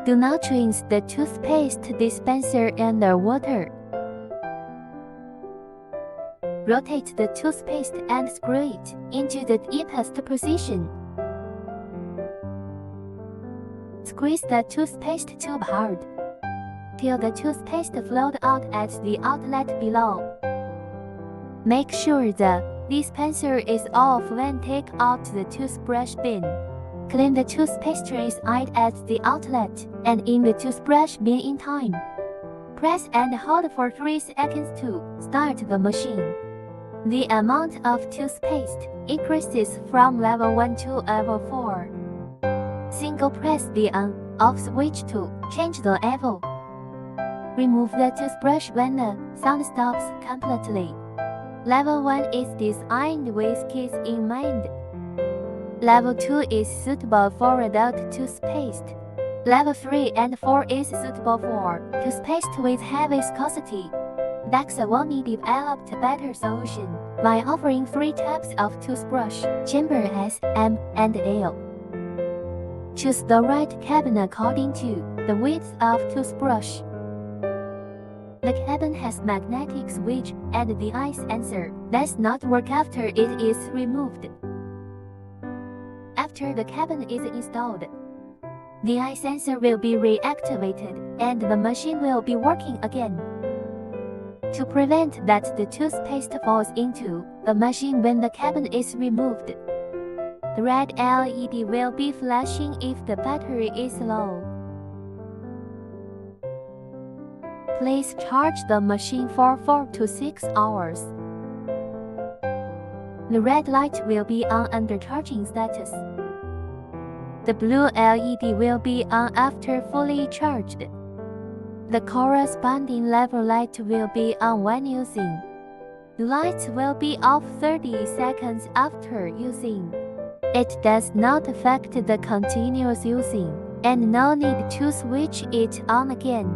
Do not rinse the toothpaste dispenser underwater. Rotate the toothpaste and screw it into the deepest position. Squeeze the toothpaste tube hard till the toothpaste flowed out at the outlet below. Make sure the dispenser is off when take out the toothbrush bin. Clean the toothpaste inside at the outlet and in the toothbrush bin in time. Press and hold for 3 seconds to start the machine. The amount of toothpaste increases from level 1 to level 4. Single press the on/off switch to change the level. Remove the toothbrush when the sound stops completely. Level 1 is designed with kids in mind. Level 2 is suitable for adult toothpaste. Level 3 and 4 is suitable for toothpaste with high viscosity. Baccsuomi developed a better solution by offering 3 types of toothbrush: chamber S, M, and L. Choose the right cabin according to the width of toothbrush. The cabin has magnetic switch and the eye sensor does not work after it is removed. After the cabin is installed, the eye sensor will be reactivated and the machine will be working again. To prevent that the toothpaste falls into the machine when the cabin is removed, the red LED will be flashing if the battery is low. Please charge the machine for 4 to 6 hours. The red light will be on under charging status. The blue LED will be on after fully charged. The corresponding level light will be on when using. The lights will be off 30 seconds after using. It does not affect the continuous using, and no need to switch it on again.